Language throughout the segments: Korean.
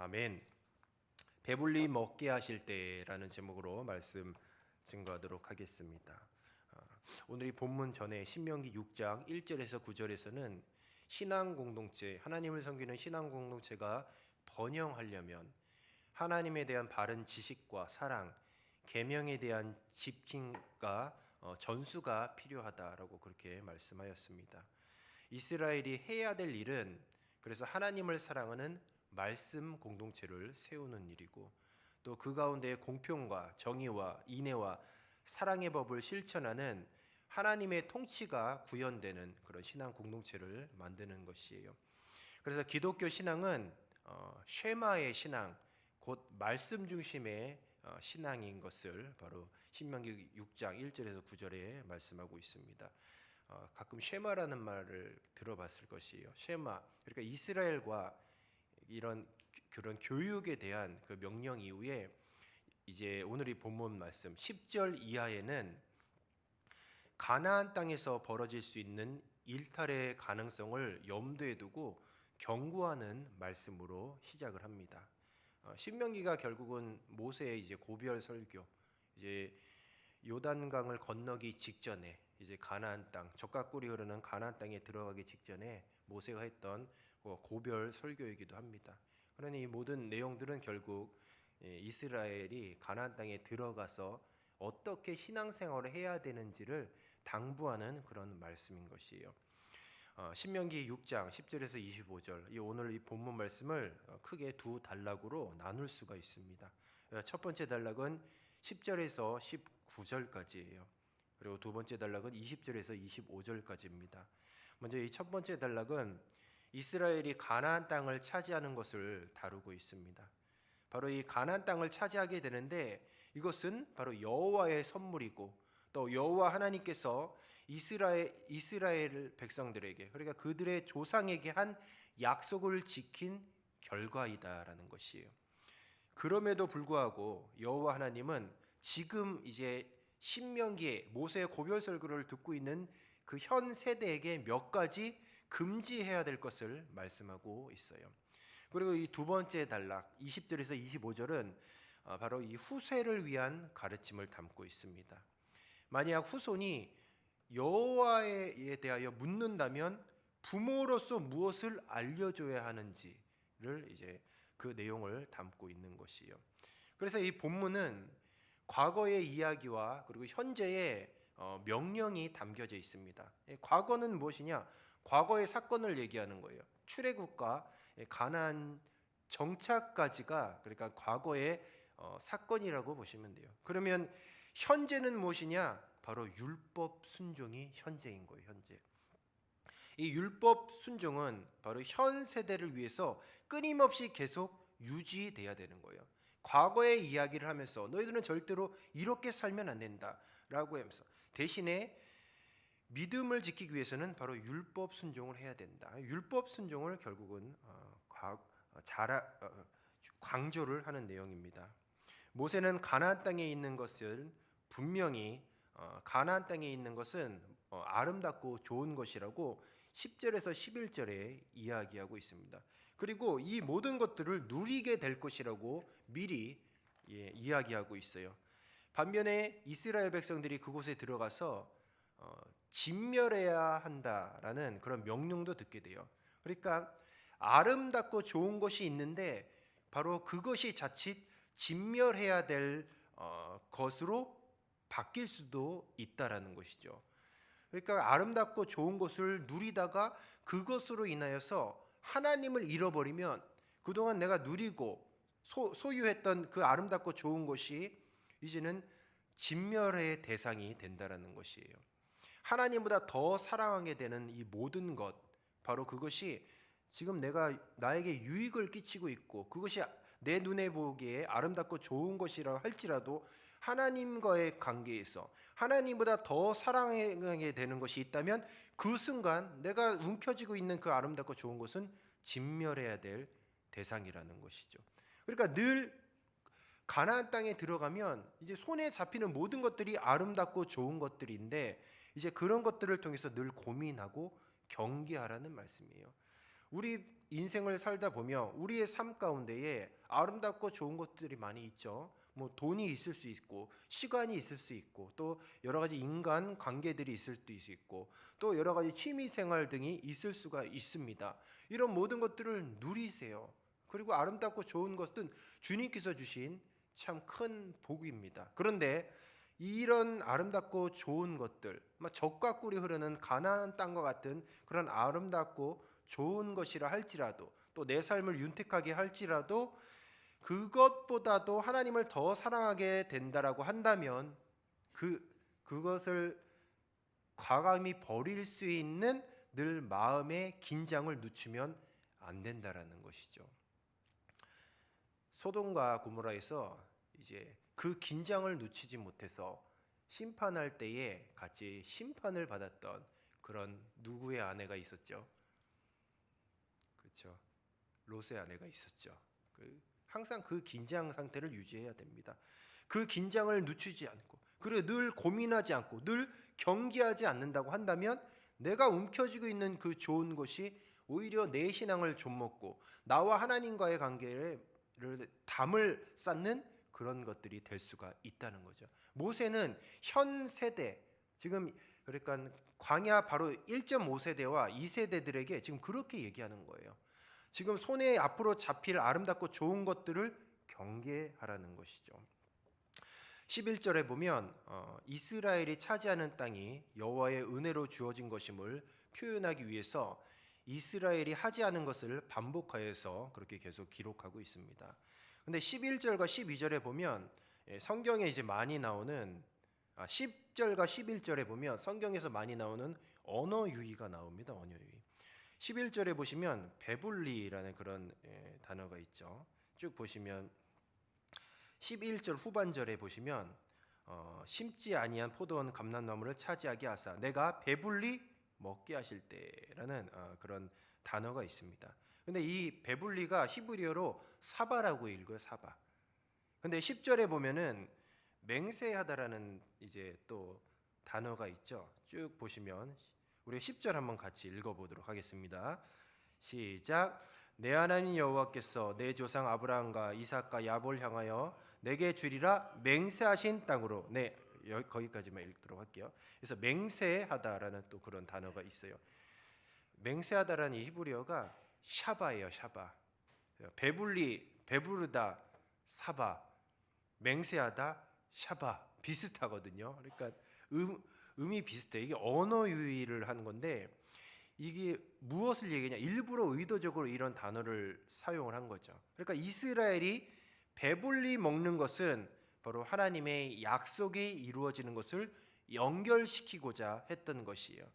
아멘. 배불리 먹게 하실 때라는 제목으로 말씀 증거하도록 하겠습니다. 오늘 이 본문 전에 신명기 6장 1절에서 9절에서는 신앙 공동체, 하나님을 섬기는 신앙 공동체가 번영하려면 하나님에 대한 바른 지식과 사랑, 계명에 대한 집중과 전수가 필요하다라고 그렇게 말씀하였습니다. 이스라엘이 해야 될 일은 그래서 하나님을 사랑하는 말씀 공동체를 세우는 일이고, 또 그 가운데 공평과 정의와 인애와 사랑의 법을 실천하는 하나님의 통치가 구현되는 그런 신앙 공동체를 만드는 것이에요. 그래서 기독교 신앙은 쉐마의 신앙, 곧 말씀 중심의 신앙인 것을 바로 신명기 6장 1절에서 9절에 말씀하고 있습니다. 가끔 쉐마라는 말을 들어봤을 것이에요. 쉐마, 그러니까 이스라엘과 이런 그런 교육에 대한 그 명령 이후에 이제 오늘 이 본문 말씀 10절 이하에는 가나안 땅에서 벌어질 수 있는 일탈의 가능성을 염두에 두고 경고하는 말씀으로 시작을 합니다. 신명기가 결국은 모세의 이제 고별 설교, 이제 요단강을 건너기 직전에 이제 가나안 땅, 젖과 꿀이 흐르는 가나안 땅에 들어가기 직전에 모세가 했던 고별 설교이기도 합니다. 그러니 이 모든 내용들은 결국 이스라엘이 가나안 땅에 들어가서 어떻게 신앙생활을 해야 되는지를 당부하는 그런 말씀인 것이에요. 신명기 6장 10절에서 25절, 오늘 이 본문 말씀을 크게 두 단락으로 나눌 수가 있습니다. 첫 번째 단락은 10절에서 19절까지예요. 그리고 두 번째 단락은 20절에서 25절까지입니다. 먼저 이 첫 번째 단락은 이스라엘이 가나안 땅을 차지하는 것을 다루고 있습니다. 바로 이 가나안 땅을 차지하게 되는데 이것은 바로 여호와의 선물이고, 또 여호와 하나님께서 이스라엘 백성들에게, 그러니까 그들의 조상에게 한 약속을 지킨 결과이다라는 것이에요. 그럼에도 불구하고 여호와 하나님은 지금 이제 신명기에 모세의 고별 설교를 듣고 있는 그 현 세대에게 몇 가지 금지해야 될 것을 말씀하고 있어요. 그리고 이 두 번째 단락 20절에서 25절은 바로 이 후세를 위한 가르침을 담고 있습니다. 만약 후손이 여호와에 대하여 묻는다면 부모로서 무엇을 알려줘야 하는지를 이제 그 내용을 담고 있는 것이요. 그래서 이 본문은 과거의 이야기와 그리고 현재의 명령이 담겨져 있습니다. 과거는 무엇이냐? 과거의 사건을 얘기하는 거예요. 출애굽과 가나안 정착까지가 그러니까 과거의 사건이라고 보시면 돼요. 그러면 현재는 무엇이냐? 바로 율법 순종이 현재인 거예요. 현재. 이 율법 순종은 바로 현 세대를 위해서 끊임없이 계속 유지돼야 되는 거예요. 과거의 이야기를 하면서 너희들은 절대로 이렇게 살면 안 된다라고 하면서 대신에 믿음을 지키기 위해서는 바로 율법 순종을 해야 된다. 율법 순종을 결국은 강조를 하는 내용입니다. 모세는 가나안 땅에 있는 것을 분명히 가나안 땅에 있는 것은 아름답고 좋은 것이라고 10절에서 11절에 이야기하고 있습니다. 그리고 이 모든 것들을 누리게 될 것이라고 미리 이야기하고 있어요. 반면에 이스라엘 백성들이 그곳에 들어가서 진멸해야 한다라는 그런 명령도 듣게 돼요. 그러니까 아름답고 좋은 것이 있는데 바로 그것이 자칫 진멸해야 될 것으로 바뀔 수도 있다라는 것이죠. 그러니까 아름답고 좋은 것을 누리다가 그것으로 인하여서 하나님을 잃어버리면 그동안 내가 누리고 소유했던 그 아름답고 좋은 것이 이제는 진멸의 대상이 된다라는 것이에요. 하나님보다 더 사랑하게 되는 이 모든 것, 바로 그것이 지금 나에게 유익을 끼치고 있고 그것이 내 눈에 보기에 아름답고 좋은 것이라 할지라도 하나님과의 관계에서 하나님보다 더 사랑하게 되는 것이 있다면 그 순간 내가 움켜쥐고 있는 그 아름답고 좋은 것은 진멸해야 될 대상이라는 것이죠. 그러니까 늘 가나안 땅에 들어가면 이제 손에 잡히는 모든 것들이 아름답고 좋은 것들인데 이제 그런 것들을 통해서 늘 고민하고 경계하라는 말씀이에요. 우리 인생을 살다 보면 우리의 삶 가운데에 아름답고 좋은 것들이 많이 있죠. 뭐 돈이 있을 수 있고 시간이 있을 수 있고 또 여러 가지 인간 관계들이 있을 수도 있고 또 여러 가지 취미 생활 등이 있을 수가 있습니다. 이런 모든 것들을 누리세요. 그리고 아름답고 좋은 것은 주님께서 주신 참 큰 복입니다. 그런데 이런 아름답고 좋은 것들, 적과 꿀이 흐르는 가나안 땅과 같은 그런 아름답고 좋은 것이라 할지라도 또 내 삶을 윤택하게 할지라도 그것보다도 하나님을 더 사랑하게 된다라고 한다면 그것을 과감히 버릴 수 있는 늘 마음의 긴장을 늦추면 안 된다라는 것이죠. 소돔과 고모라에서 이제 그 긴장을 늦추지 못해서 심판할 때에 같이 심판을 받았던 그런 누구의 아내가 있었죠? 그렇죠. 롯의 아내가 있었죠. 항상 그 긴장 상태를 유지해야 됩니다. 그 긴장을 늦추지 않고 그리고 늘 고민하지 않고 늘 경계하지 않는다고 한다면 내가 움켜쥐고 있는 그 좋은 것이 오히려 내 신앙을 좀먹고 나와 하나님과의 관계를 담을 쌓는 그런 것들이 될 수가 있다는 거죠. 모세는 현 세대 지금 그러니까 광야 바로 1.5세대와 2세대들에게 지금 그렇게 얘기하는 거예요. 지금 손에 앞으로 잡힐 아름답고 좋은 것들을 경계하라는 것이죠. 11절에 보면 이스라엘이 차지하는 땅이 여호와의 은혜로 주어진 것임을 표현하기 위해서 이스라엘이 하지 않은 것을 반복하여서 그렇게 계속 기록하고 있습니다. 근데 11절과 12절에 보면 성경에 이제 많이 나오는 10절과 11절에 보면 성경에서 많이 나오는 언어 유희가 나옵니다. 언어 유희. 11절에 보시면 배불리라는 그런 단어가 있죠. 쭉 보시면 11절 후반절에 보시면 심지 아니한 포도원 감람나무를 차지하게 하사 내가 배불리 먹게 하실 때라는 그런 단어가 있습니다. 근데 이 배불리가 히브리어로 사바라고 읽어요. 사바. 근데 10절에 보면은 맹세하다라는 이제 또 단어가 있죠. 쭉 보시면 우리 10절 한번 같이 읽어보도록 하겠습니다. 시작. 내 하나님 여호와께서 내 조상 아브라함과 이삭과 야곱을 향하여 내게 주리라 맹세하신 땅으로 거기까지만 읽도록 할게요. 그래서 맹세하다라는 또 그런 단어가 있어요. 맹세하다라는 이 히브리어가 샤바예요. 샤바. 배부르다 사바, 맹세하다 샤바 비슷하거든요. 그러니까 음이 비슷해. 이게 언어 유희를 하는 건데 이게 무엇을 얘기하냐? 일부러 의도적으로 이런 단어를 사용을 한 거죠. 그러니까 이스라엘이 배불리 먹는 것은 바로 하나님의 약속이 이루어지는 것을 연결시키고자 했던 것이에요.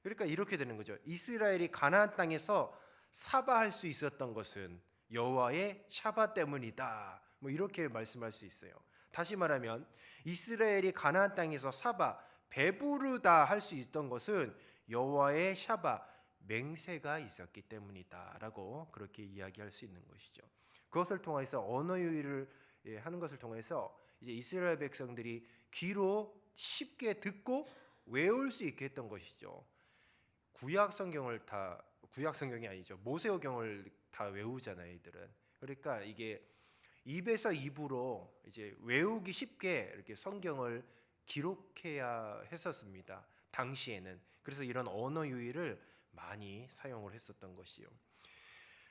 그러니까 이렇게 되는 거죠. 이스라엘이 가나안 땅에서 사바할 수 있었던 것은 여호와의 샤바 때문이다. 뭐 이렇게 말씀할 수 있어요. 다시 말하면 이스라엘이 가나안 땅에서 사바 배부르다 할 수 있던 것은 여호와의 샤바 맹세가 있었기 때문이다라고 그렇게 이야기할 수 있는 것이죠. 그것을 통해서 언어 유희를 하는 것을 통해서 이제 이스라엘 백성들이 귀로 쉽게 듣고 외울 수 있게 했던 것이죠. 구약 성경이 아니죠. 모세오경을 다 외우잖아요, 이들은. 그러니까 이게 입에서 입으로 이제 외우기 쉽게 이렇게 성경을 기록해야 했었습니다. 당시에는. 그래서 이런 언어 유희를 많이 사용을 했었던 것이요.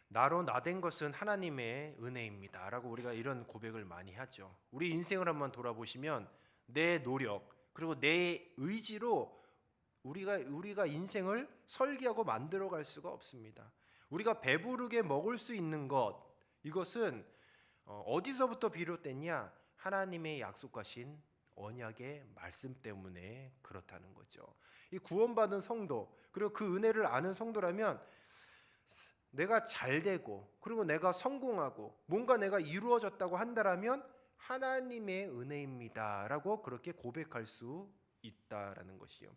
나로 나된 것은 하나님의 은혜입니다라고 우리가 이런 고백을 많이 하죠. 우리 인생을 한번 돌아보시면 내 노력 그리고 내 의지로 우리가 인생을 설계하고 만들어 갈 수가 없습니다. 우리가 배부르게 먹을 수 있는 것 이것은 어디서부터 비롯됐냐? 하나님의 약속하신 언약의 말씀 때문에 그렇다는 거죠. 이 구원받은 성도 그리고 그 은혜를 아는 성도라면 내가 잘되고 그리고 내가 성공하고 뭔가 내가 이루어졌다고 한다라면 하나님의 은혜입니다라고 그렇게 고백할 수 있다라는 것이요.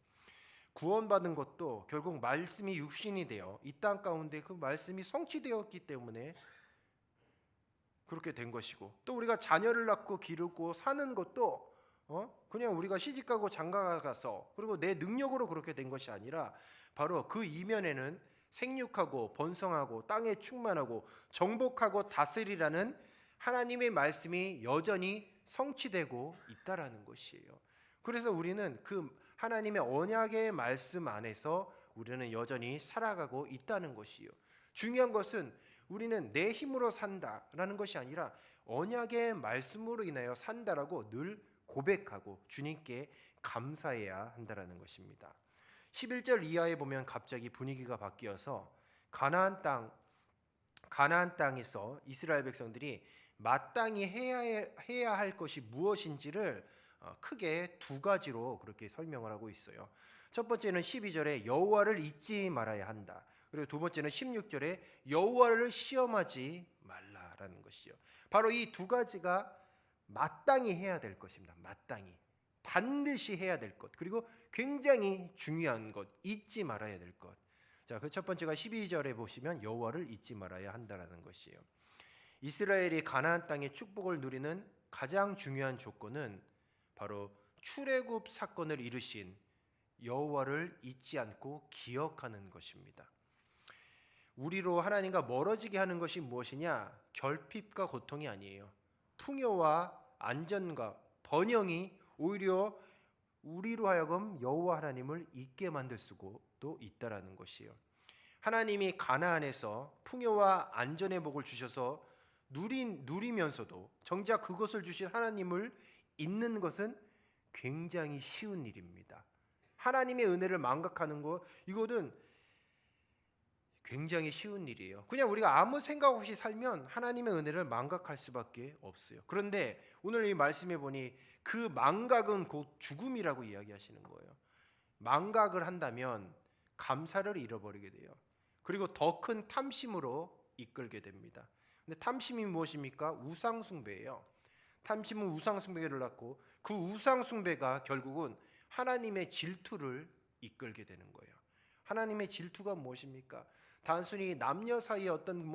구원받은 것도 결국 말씀이 육신이 되어 이 땅 가운데 그 말씀이 성취되었기 때문에 그렇게 된 것이고 또 우리가 자녀를 낳고 기르고 사는 것도 그냥 우리가 시집가고 장가가서 그리고 내 능력으로 그렇게 된 것이 아니라 바로 그 이면에는 생육하고 번성하고 땅에 충만하고 정복하고 다스리라는 하나님의 말씀이 여전히 성취되고 있다라는 것이에요. 그래서 우리는 그 하나님의 언약의 말씀 안에서 우리는 여전히 살아가고 있다는 것이요. 중요한 것은 우리는 내 힘으로 산다라는 것이 아니라 언약의 말씀으로 인하여 산다라고 늘 고백하고 주님께 감사해야 한다라는 것입니다. 11절 이하에 보면 갑자기 분위기가 바뀌어서 가나안 땅에서 이스라엘 백성들이 마땅히 해야 할 것이 무엇인지를 크게 두 가지로 그렇게 설명을 하고 있어요. 첫 번째는 12절에 여호와를 잊지 말아야 한다. 그리고 두 번째는 16절에 여호와를 시험하지 말라라는 것이요. 바로 이 두 가지가 마땅히 해야 될 것입니다. 마땅히 반드시 해야 될 것, 그리고 굉장히 중요한 것, 잊지 말아야 될 것. 자, 그 첫 번째가 12절에 보시면 여호와를 잊지 말아야 한다라는 것이에요. 이스라엘이 가나안 땅의 축복을 누리는 가장 중요한 조건은 바로 출애굽 사건을 이루신 여호와를 잊지 않고 기억하는 것입니다. 우리로 하나님과 멀어지게 하는 것이 무엇이냐? 결핍과 고통이 아니에요. 풍요와 안전과 번영이 오히려 우리로 하여금 여호와 하나님을 잊게 만들 수도 있다라는 것이에요. 하나님이 가나안에서 풍요와 안전의 복을 주셔서 누리면서도 정작 그것을 주신 하나님을 잊는 것은 굉장히 쉬운 일입니다. 하나님의 은혜를 망각하는 것, 이거는 굉장히 쉬운 일이에요. 그냥 우리가 아무 생각 없이 살면 하나님의 은혜를 망각할 수밖에 없어요. 그런데 오늘 이 말씀에 보니 그 망각은 곧 죽음이라고 이야기하시는 거예요. 망각을 한다면 감사를 잃어버리게 돼요. 그리고 더 큰 탐심으로 이끌게 됩니다. 근데 탐심이 무엇입니까? 우상숭배예요. 탐심은 우상숭배를 낳고 그 우상숭배가 결국은 하나님의 질투를 이끌게 되는 거예요. 하나님의 질투가 무엇입니까? 단순히 남녀 사이의 어떤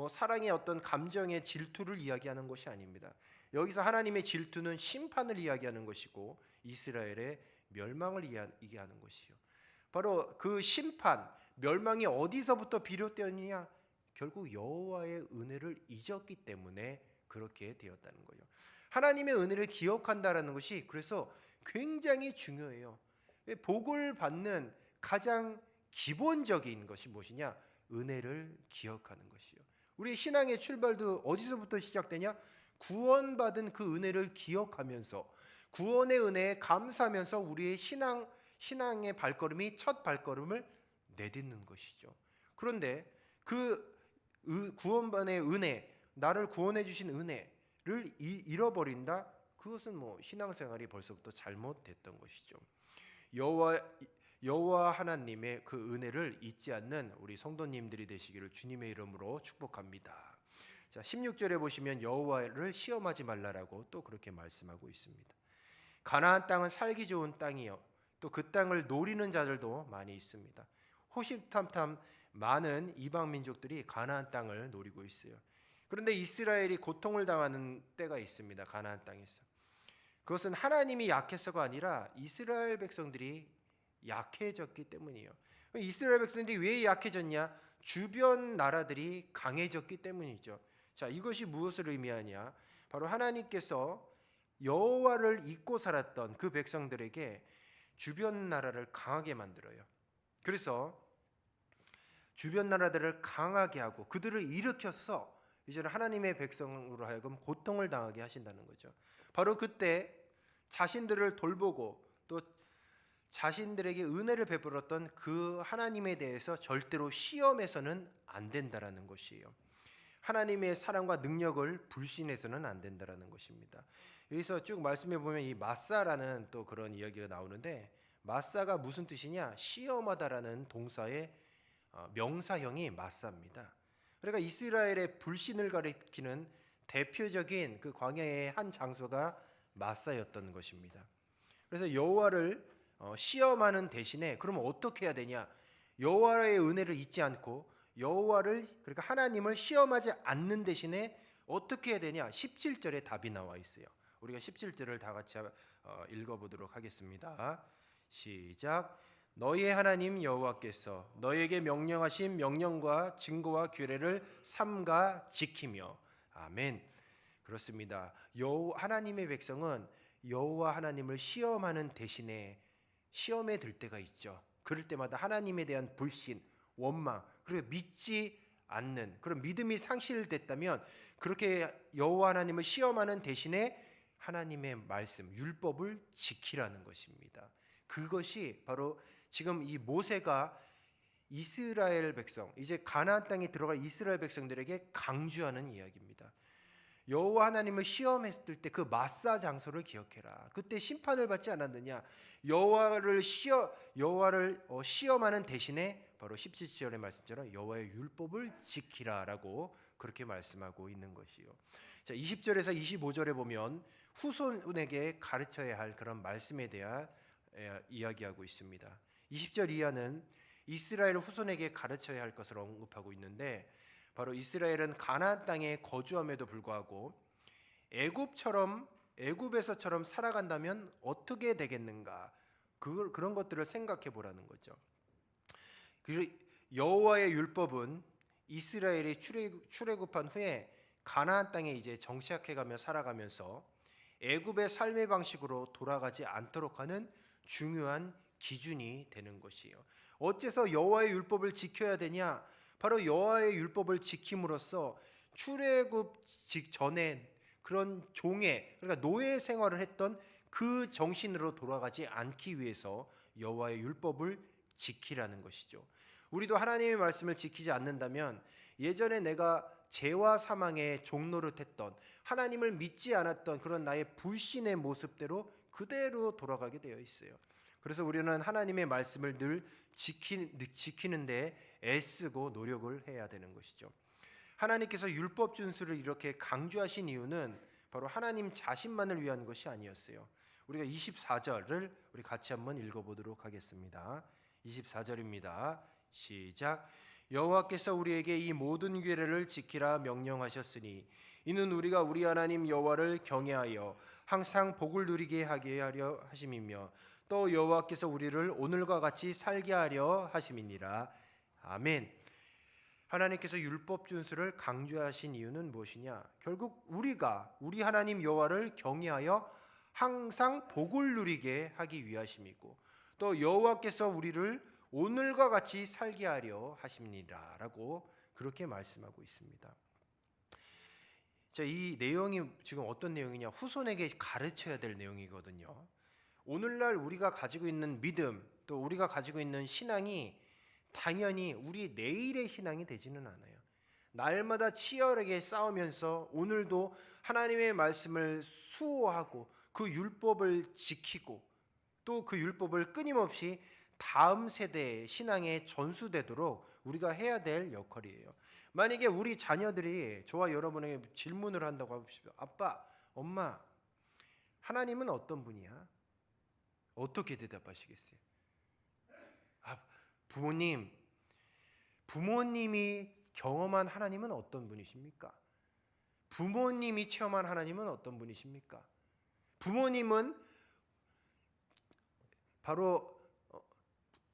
사랑의 어떤 감정의 질투를 이야기하는 것이 아닙니다. 여기서 하나님의 질투는 심판을 이야기하는 것이고 이스라엘의 멸망을 이야기하는 것이요. 바로 그 심판, 멸망이 어디서부터 비롯되었느냐? 결국 여호와의 은혜를 잊었기 때문에 그렇게 되었다는 거예요. 하나님의 은혜를 기억한다라는 것이 그래서 굉장히 중요해요. 복을 받는 가장 기본적인 것이 무엇이냐? 은혜를 기억하는 것이요. 우리 신앙의 출발도 어디서부터 시작되냐? 구원받은 그 은혜를 기억하면서 구원의 은혜에 감사하면서 우리의 신앙의 발걸음이 첫 발걸음을 내딛는 것이죠. 그런데 그 구원반의 은혜, 나를 구원해 주신 은혜를 잃어버린다? 그것은 신앙생활이 벌써부터 잘못됐던 것이죠. 여호와 하나님의 그 은혜를 잊지 않는 우리 성도님들이 되시기를 주님의 이름으로 축복합니다. 자, 16절에 보시면 여호와를 시험하지 말라라고 또 그렇게 말씀하고 있습니다. 가나안 땅은 살기 좋은 땅이요. 또 그 땅을 노리는 자들도 많이 있습니다. 호시탐탐 많은 이방 민족들이 가나안 땅을 노리고 있어요. 그런데 이스라엘이 고통을 당하는 때가 있습니다. 가나안 땅에서. 그것은 하나님이 약해서가 아니라 이스라엘 백성들이 약해졌기 때문이에요. 이스라엘 백성들이 왜 약해졌냐? 주변 나라들이 강해졌기 때문이죠. 자, 이것이 무엇을 의미하냐? 바로 하나님께서 여호와를 잊고 살았던 그 백성들에게 주변 나라를 강하게 만들어요. 그래서 주변 나라들을 강하게 하고 그들을 일으켜서 이제는 하나님의 백성으로 하여금 고통을 당하게 하신다는 거죠. 바로 그때 자신들을 돌보고 또 자신들에게 은혜를 베풀었던 그 하나님에 대해서 절대로 시험해서는 안 된다라는 것이에요. 하나님의 사랑과 능력을 불신해서는 안 된다라는 것입니다. 여기서 쭉 말씀해 보면 이 마사라는 또 그런 이야기가 나오는데 마사가 무슨 뜻이냐? 시험하다라는 동사의 명사형이 마사입니다. 그러니까 이스라엘의 불신을 가리키는 대표적인 그 광야의 한 장소가 마사였던 것입니다. 그래서 여호와를 시험하는 대신에 그러면 어떻게 해야 되냐? 여호와의 은혜를 잊지 않고 여호와를 그러니까 하나님을 시험하지 않는 대신에 어떻게 해야 되냐? 17절에 답이 나와 있어요. 우리가 17절을 다 같이 읽어보도록 하겠습니다. 시작. 너희의 하나님 여호와께서 너희에게 명령하신 명령과 증거와 규례를 삼가 지키며. 아멘. 그렇습니다. 하나님의 백성은 여호와 하나님을 시험하는 대신에 시험에 들 때가 있죠. 그럴 때마다 하나님에 대한 불신, 원망, 그리고 믿지 않는 그런 믿음이 상실됐다면 그렇게 여호와 하나님을 시험하는 대신에 하나님의 말씀, 율법을 지키라는 것입니다. 그것이 바로 지금 이 모세가 이스라엘 백성, 이제 가나안 땅에 들어갈 이스라엘 백성들에게 강조하는 이야기입니다. 여호와 하나님을 시험했을 때 그 마사 장소를 기억해라. 그때 심판을 받지 않았느냐? 여호와를 시험하는 대신에 바로 17절의 말씀처럼 여호와의 율법을 지키라라고 그렇게 말씀하고 있는 것이요. 자, 20절에서 25절에 보면 후손에게 가르쳐야 할 그런 말씀에 대한 이야기하고 있습니다. 20절 이하는 이스라엘 후손에게 가르쳐야 할 것을 언급하고 있는데 바로 이스라엘은 가나안 땅에 거주함에도 불구하고 애굽에서처럼 살아간다면 어떻게 되겠는가? 그런 것들을 생각해 보라는 거죠. 여호와의 율법은 이스라엘이 출애굽한 후에 가나안 땅에 이제 정착해가며 살아가면서 애굽의 삶의 방식으로 돌아가지 않도록 하는 중요한 기준이 되는 것이에요. 어째서 여호와의 율법을 지켜야 되냐? 바로 여호와의 율법을 지킴으로써 출애굽 직전에 그런 그러니까 노예 생활을 했던 그 정신으로 돌아가지 않기 위해서 여호와의 율법을 지키라는 것이죠. 우리도 하나님의 말씀을 지키지 않는다면 예전에 내가 죄와 사망의 종노릇했던 하나님을 믿지 않았던 그런 나의 불신의 모습대로 그대로 돌아가게 되어 있어요. 그래서 우리는 하나님의 말씀을 늘 지키는데 애쓰고 노력을 해야 되는 것이죠. 하나님께서 율법 준수를 이렇게 강조하신 이유는 바로 하나님 자신만을 위한 것이 아니었어요. 우리가 24절을 우리 같이 한번 읽어보도록 하겠습니다. 24절입니다. 시작. 여호와께서 우리에게 이 모든 규례를 지키라 명령하셨으니 이는 우리가 우리 하나님 여호와를 경외하여 항상 복을 누리게 하게 하려 하심이며 또 여호와께서 우리를 오늘과 같이 살게 하려 하심이니라. 아멘. 하나님께서 율법 준수를 강조하신 이유는 무엇이냐? 결국 우리 하나님 여호와를 경외하여 항상 복을 누리게 하기 위하심이고 또 여호와께서 우리를 오늘과 같이 살게 하려 하심이라라고 그렇게 말씀하고 있습니다. 자, 이 내용이 지금 어떤 내용이냐? 후손에게 가르쳐야 될 내용이거든요. 오늘날 우리가 가지고 있는 믿음, 또 우리가 가지고 있는 신앙이 당연히 우리 내일의 신앙이 되지는 않아요. 날마다 치열하게 싸우면서 오늘도 하나님의 말씀을 수호하고 그 율법을 지키고 또 그 율법을 끊임없이 다음 세대의 신앙에 전수되도록 우리가 해야 될 역할이에요. 만약에 우리 자녀들이 저와 여러분에게 질문을 한다고 하십시오. 아빠, 엄마, 하나님은 어떤 분이야? 어떻게 대답하시겠어요? 부모님이 경험한 하나님은 어떤 분이십니까? 부모님이 체험한 하나님은 어떤 분이십니까? 부모님은 바로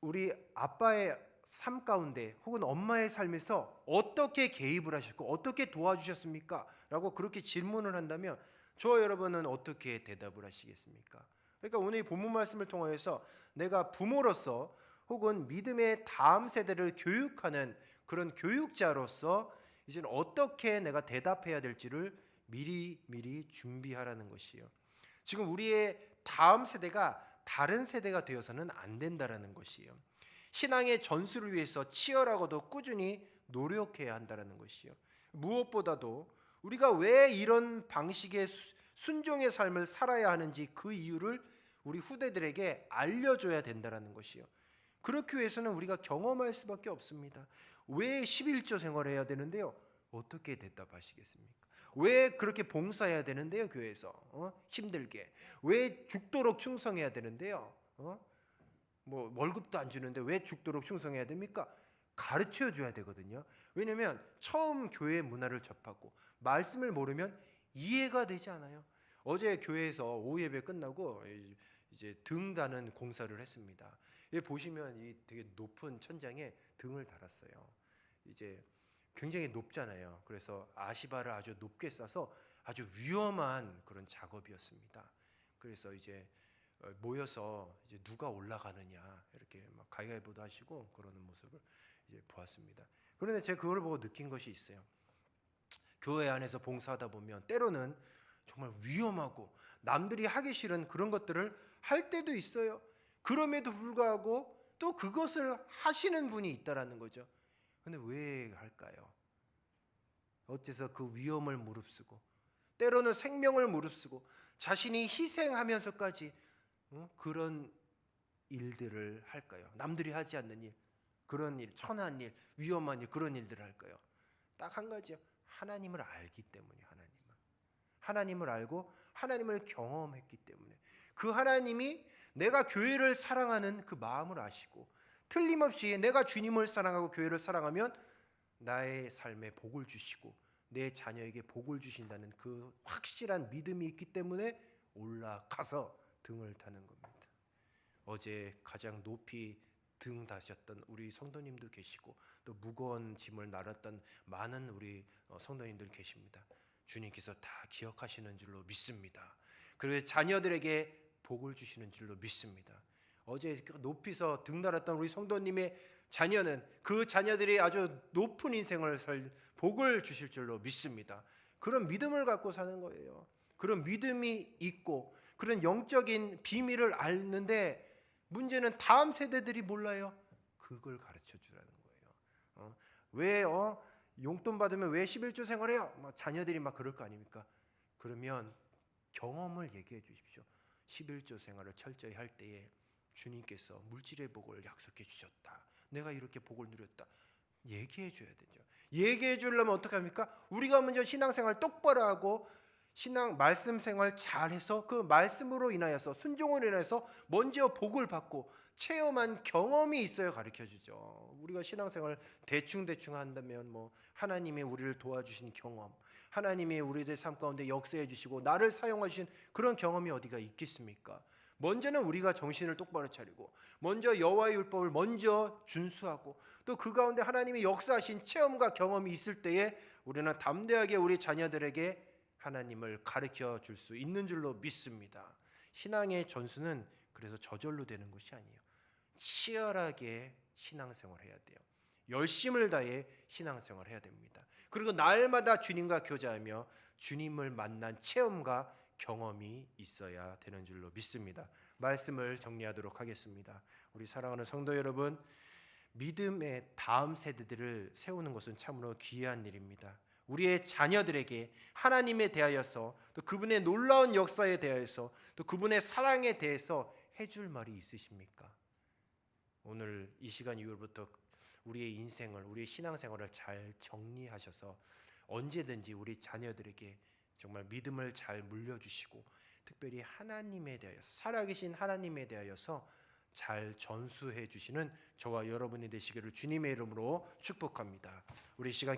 우리 아빠의 삶 가운데 혹은 엄마의 삶에서 어떻게 개입을 하셨고 어떻게 도와주셨습니까? 라고 그렇게 질문을 한다면 저와 여러분은 어떻게 대답을 하시겠습니까? 그러니까 오늘 이 본문 말씀을 통해서 내가 부모로서 혹은 믿음의 다음 세대를 교육하는 그런 교육자로서 이제는 어떻게 내가 대답해야 될지를 미리 준비하라는 것이에요. 지금 우리의 다음 세대가 다른 세대가 되어서는 안 된다라는 것이에요. 신앙의 전수를 위해서 치열하고도 꾸준히 노력해야 한다라는 것이요. 무엇보다도 우리가 왜 이런 방식의 순종의 삶을 살아야 하는지 그 이유를 우리 후대들에게 알려줘야 된다라는 것이요. 그렇기 위해서는 우리가 경험할 수밖에 없습니다. 왜 11조 생활해야 되는데요? 어떻게 대답하시겠습니까? 왜 그렇게 봉사해야 되는데요? 교회에서 힘들게 왜 죽도록 충성해야 되는데요? 뭐 월급도 안 주는데 왜 죽도록 충성해야 됩니까? 가르쳐 줘야 되거든요. 왜냐하면 처음 교회 문화를 접하고 말씀을 모르면 이해가 되지 않아요. 어제 교회에서 오후 예배 끝나고 이제 등 다는 공사를 했습니다. 여기 보시면 이 되게 높은 천장에 등을 달았어요. 이제 굉장히 높잖아요. 그래서 아시바를 아주 높게 싸서 아주 위험한 그런 작업이었습니다. 그래서 이제 모여서 이제 누가 올라가느냐 이렇게 막 가위바위보도 하시고 그러는 모습을 이제 보았습니다. 그런데 제가 그걸 보고 느낀 것이 있어요. 교회 안에서 봉사하다 보면 때로는 정말 위험하고 남들이 하기 싫은 그런 것들을 할 때도 있어요. 그럼에도 불구하고 또 그것을 하시는 분이 있다라는 거죠. 근데 왜 할까요? 어째서 그 위험을 무릅쓰고 때로는 생명을 무릅쓰고 자신이 희생하면서까지 그런 일들을 할까요? 남들이 하지 않는 일, 그런 일, 천한 일, 위험한 일, 그런 일들을 할까요? 딱 한 가지요. 하나님을 알기 때문에. 하나님을 알고 하나님을 경험했기 때문에 그 하나님이 내가 교회를 사랑하는 그 마음을 아시고 틀림없이 내가 주님을 사랑하고 교회를 사랑하면 나의 삶에 복을 주시고 내 자녀에게 복을 주신다는 그 확실한 믿음이 있기 때문에 올라가서 등을 타는 겁니다. 어제 가장 높이 등 다셨던 우리 성도님도 계시고 또 무거운 짐을 나눴던 많은 우리 성도님들 계십니다. 주님께서 다 기억하시는 줄로 믿습니다. 그리고 자녀들에게 복을 주시는 줄로 믿습니다. 어제 높이서 등 달았던 우리 성도님의 자녀는 그 자녀들이 아주 높은 인생을 살 복을 주실 줄로 믿습니다. 그런 믿음을 갖고 사는 거예요. 그런 믿음이 있고 그런 영적인 비밀을 아는데 문제는 다음 세대들이 몰라요. 그걸 가르쳐 주라는 거예요. 왜 용돈 받으면 왜 11조 생활해요? 자녀들이 막 그럴 거 아닙니까? 그러면 경험을 얘기해 주십시오. 11조 생활을 철저히 할 때에 주님께서 물질의 복을 약속해 주셨다. 내가 이렇게 복을 누렸다. 얘기해 줘야 되죠. 얘기해 주려면 어떻게 합니까? 우리가 먼저 신앙생활 똑바로 하고 신앙 말씀 생활 잘해서 그 말씀으로 인하여서 순종으로 인해서 먼저 복을 받고 체험한 경험이 있어야 가르쳐 주죠. 우리가 신앙생활 대충 한다면 하나님이 우리를 도와주신 경험, 하나님이 우리들 삶 가운데 역사해 주시고 나를 사용하신 그런 경험이 어디가 있겠습니까? 먼저는 우리가 정신을 똑바로 차리고 먼저 여호와의 율법을 먼저 준수하고 또 그 가운데 하나님이 역사하신 체험과 경험이 있을 때에 우리는 담대하게 우리 자녀들에게 하나님을 가르쳐 줄 수 있는 줄로 믿습니다. 신앙의 전수는 그래서 저절로 되는 것이 아니에요. 치열하게 신앙생활 해야 돼요. 열심을 다해 신앙생활 해야 됩니다. 그리고 날마다 주님과 교제하며 주님을 만난 체험과 경험이 있어야 되는 줄로 믿습니다. 말씀을 정리하도록 하겠습니다. 우리 사랑하는 성도 여러분, 믿음의 다음 세대들을 세우는 것은 참으로 귀한 일입니다. 우리의 자녀들에게 하나님에 대하여서 또 그분의 놀라운 역사에 대하여서 또 그분의 사랑에 대해서 해줄 말이 있으십니까? 오늘 이 시간 이후부터 우리의 인생을, 우리의 신앙생활을 잘 정리하셔서 언제든지 우리 자녀들에게 정말 믿음을 잘 물려주시고 특별히 하나님에 대하여서 살아계신 하나님에 대하여서 잘 전수해 주시는 저와 여러분이 되시기를 주님의 이름으로 축복합니다. 우리 시간